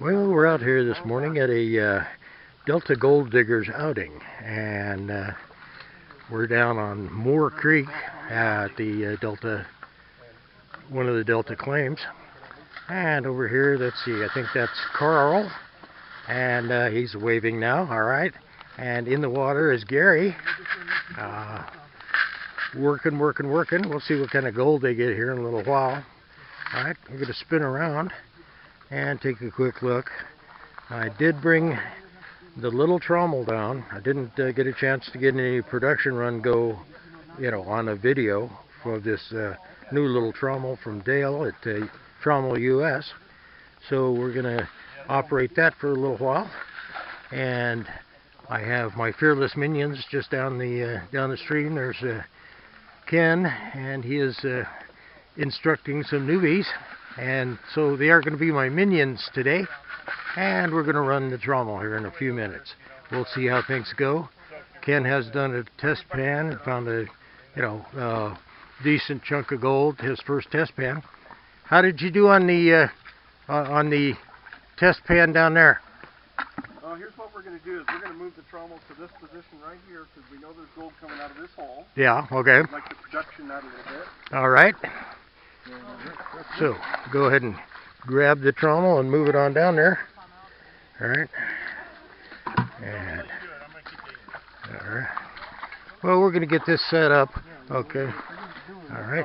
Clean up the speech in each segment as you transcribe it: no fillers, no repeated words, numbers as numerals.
Well, we're out here this morning at a Delta Gold Diggers outing, and we're down on Moore Creek at the Delta, one of the Delta claims. And over here, let's see, I think that's Carl, and he's waving now, all right. And in the water is Gary, working. We'll see what kind of gold they get here in a little while. All right, I'm going to spin around and take a quick look. I did bring the little trommel down. I didn't get a chance to get any production run go, on a video for this new little trommel from Dale at Trommel US. So we're going to operate that for a little while. And I have my fearless minions just down the stream. There's Ken, and he is instructing some newbies. And so they are going to be my minions today, and we're going to run the trommel here in a few minutes. We'll see how things go. Ken has done a test pan and found a decent chunk of gold, his first test pan. How did you do on the test pan down there? Here's what we're going to do is we're going to move the trommel to this position right here because we know there's gold coming out of this hole. Yeah, okay. I'd like to production that a little bit. All right. So, go ahead and grab the trommel and move it on down there. All right. And, all right. Well, we're going to get this set up. Okay. All right.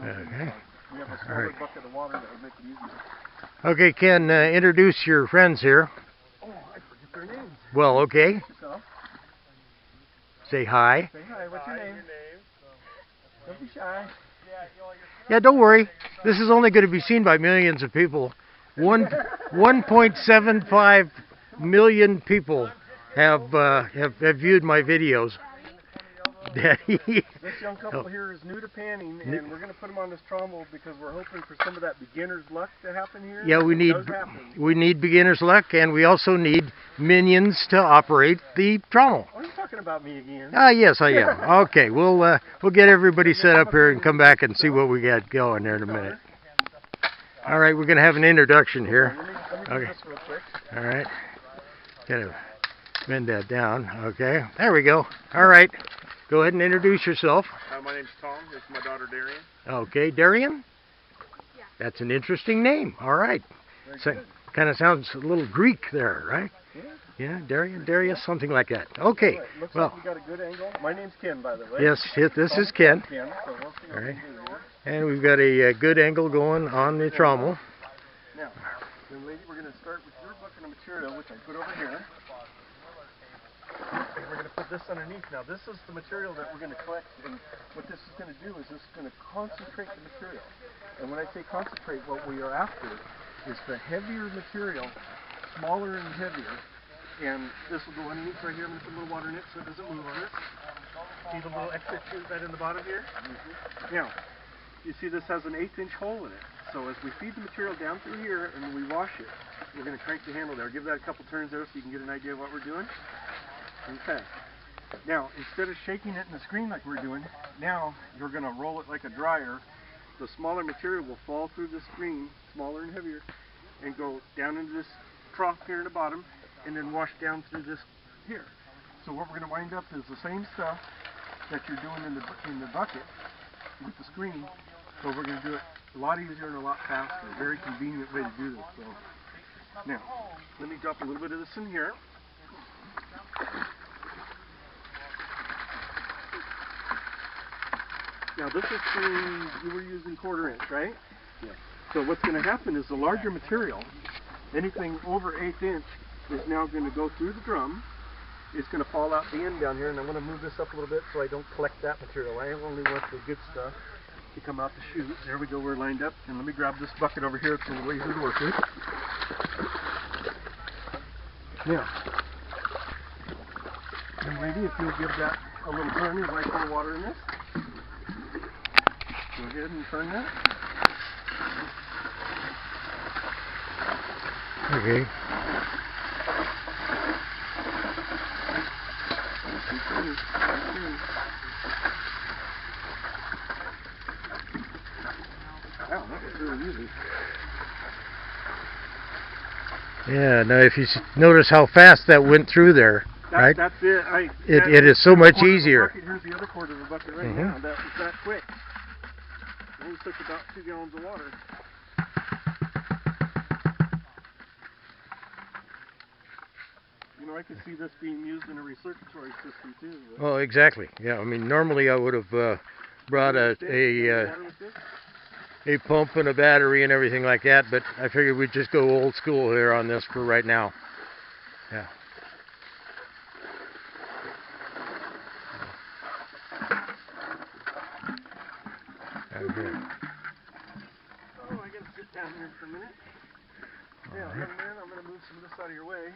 Okay. All right. Okay, Ken, introduce your friends here. Oh, I forget their names. Well, okay. So? Say hi. Say hi. What's your name? Don't be shy. Yeah, don't worry. This is only going to be seen by millions of people. 1.75 million people have viewed my videos. This young couple here is new to panning, and we're going to put them on this trommel because we're hoping for some of that beginner's luck to happen here. Yeah, we need beginner's luck, and we also need minions to operate the trommel. Are you talking about me again? Yes, I am. Okay, we'll get everybody set up here and come back and see what we got going there in a minute. All right, we're going to have an introduction here. Let me do this real quick. All right. Kind of bend that down. Okay, there we go. All right. Go ahead and introduce yourself. My name's Tom. This is my daughter, Darian. Okay, Darian? Yeah. That's an interesting name. All right. So, kind of sounds a little Greek there, right? Yeah, Darian, Darius, something like that. Okay. Right. Looks well, like we got a good angle. My name's Ken, by the way. Yes, this is Ken. So we'll see all right. here. And we've got a good angle going on the trommel. Now, then, lady, we're going to start with your bucket of material, which I put over here. And we're going to put this underneath. Now, this is the material that we're going to collect, and what this is going to do is this is going to concentrate the material. And when I say concentrate, what we are after is the heavier material, smaller and heavier, and this will go underneath right here. I'm going to put a little water in it so it doesn't move on it. See the little exit tube right in the bottom here? Now, you see this has an 1/8-inch hole in it. So as we feed the material down through here and we wash it, we're going to crank the handle there. Give that a couple turns there so you can get an idea of what we're doing. Okay. Now, instead of shaking it in the screen like we're doing, now you're going to roll it like a dryer. The smaller material will fall through the screen, smaller and heavier, and go down into this trough here in the bottom, and then wash down through this here. So what we're going to wind up is the same stuff that you're doing in the bucket with the screen, but we're going to do it a lot easier and a lot faster. A very convenient way to do this. So now, let me drop a little bit of this in here. Now this is screen you were using 1/4 inch, right? Yeah. So what's going to happen is the larger material, anything over 1/8 inch, is now going to go through the drum. It's going to fall out the end down here, and I'm going to move this up a little bit so I don't collect that material. I only want the good stuff to come out the chute. There we go, we're lined up. And let me grab this bucket over here. It's a little easier to work with. Now, and lady, if you'll give that a little turn, you might pour water in this. Go ahead and turn that. Okay. Wow, that was really easy. Yeah, now if you notice how fast that went through there, right? That's it. It is so much easier. Here's the other quarter of a bucket right now. That was that quick. It only took about 2 gallons of water. You know, I could see this being used in a recirculatory system too. Oh, exactly. Yeah, I mean, normally I would have brought a pump and a battery and everything like that, but I figured we'd just go old school here on this for right now. Yeah. Okay. Oh, I gotta sit down here for a minute. Yeah, young man, I'm gonna move some of this out of your way.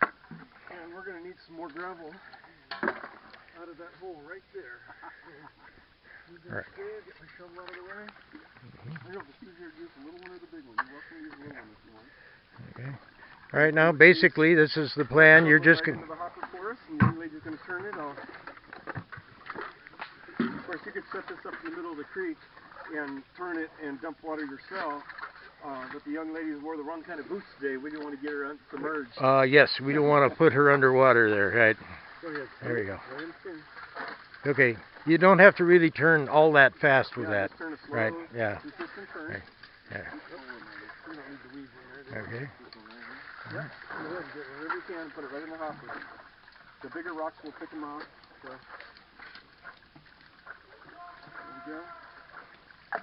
And we're gonna need some more gravel out of that hole right there. All right. Get my shovel out of the way. I know just easier to use the little one or the big one. You're welcome to use the little one if you want. Okay. All right, now basically this is the plan. You're just going to the hopper for us, and the young lady's gonna turn it. Of course, you could set this up in the middle of the creek and turn it and dump water yourself. But the young lady wore the wrong kind of boots today. We didn't want to get her submerged. Yes, we don't want to put her underwater there, right? Go ahead. There we go. Okay, you don't have to really turn all that fast with that. Just turn it slow, right? Yeah. consistent turn. Right. Yeah. You don't need the weeds in there. Okay. Yep. Go ahead and get wherever you can. Put it right in the hopper. The bigger rocks will pick them out. So. There we go.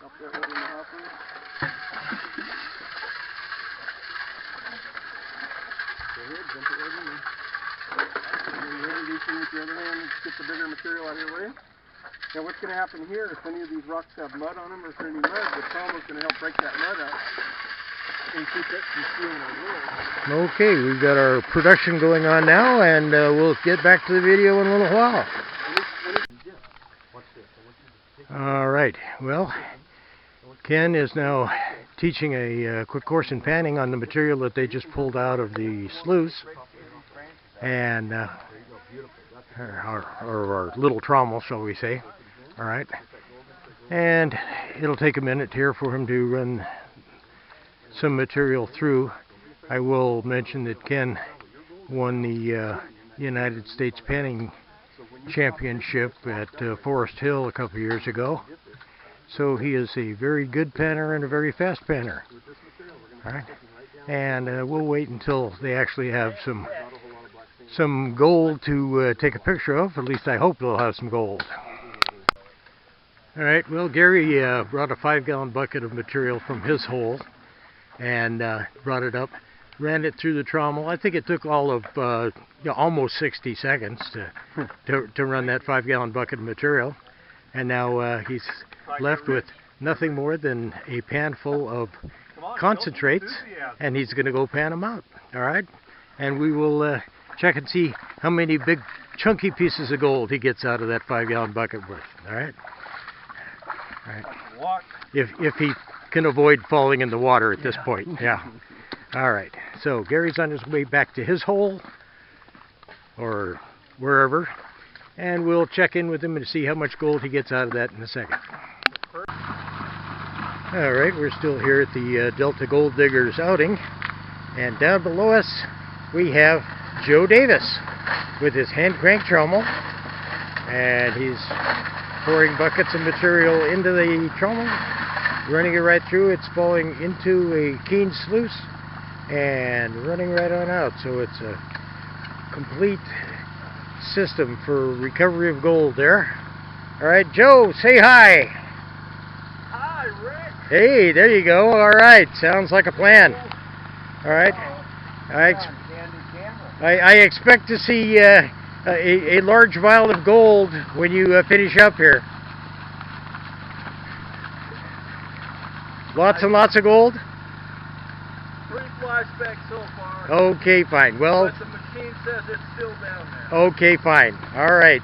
Drop that right in the hopper. Go ahead, dump it right in there. And then you're reducing with the other hand and get the bigger material out of your way. Now what's going to happen here, if any of these rocks have mud on them or if there any mud, the trommel is going to help break that mud up and keep it from sealing our wood. Okay, we've got our production going on now, and we'll get back to the video in a little while. All right, well, Ken is now teaching a quick course in panning on the material that they just pulled out of the sluice, and our little trommel, shall we say. All right, and it'll take a minute here for him to run some material through. I will mention that Ken won the United States Panning Championship at Forest Hill a couple years ago. So he is a very good panner and a very fast panner. All right, and we'll wait until they actually have some gold to take a picture of. At least I hope they'll have some gold. All right, well, Gary brought a 5-gallon bucket of material from his hole and brought it up, ran it through the trommel. I think it took all of almost 60 seconds to run that 5-gallon bucket of material, and now he's left with nothing more than a pan full of concentrates, and he's going to go pan them out. All right, and we will check and see how many big chunky pieces of gold he gets out of that 5-gallon bucket worth. All right. All right. If he can avoid falling in the water at this point. Yeah. All right. So Gary's on his way back to his hole or wherever, and we'll check in with him and see how much gold he gets out of that in a second. All right, we're still here at the Delta Gold Diggers outing, and down below us we have Joe Davis with his hand crank trommel, and he's pouring buckets of material into the trommel, running it right through. It's falling into a Keen sluice and running right on out. So it's a complete system for recovery of gold there. All right, Joe, say hi. Hi, Rick. Hey, there you go. All right, sounds like a plan. All right. I expect to see a large vial of gold when you finish up here. Lots and lots of gold? Pretty fly speck so far. Okay, fine. Well, but the machine says it's still down there. Okay, fine. All right.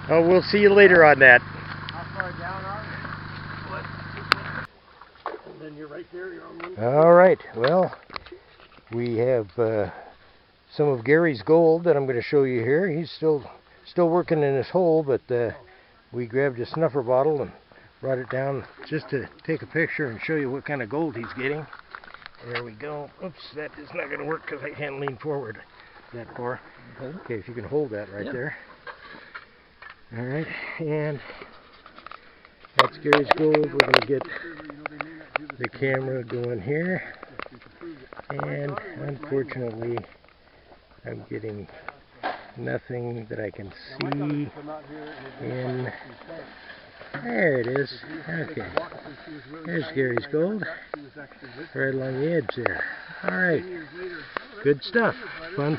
We'll see you later on that. How far down are you? And then you're right there. You're on one. All right. Well, we have some of Gary's gold that I'm going to show you here. He's still working in his hole, but we grabbed a snuffer bottle and brought it down just to take a picture and show you what kind of gold he's getting. There we go. Oops, that is not going to work because I can't lean forward that far. Okay, if you can hold that right there. Alright, and that's Gary's gold. We're going to get the camera going here. And unfortunately, I'm getting nothing that I can see in. There it is. Okay. There's Gary's gold. Right along the edge there. Alright. Good stuff. Fun.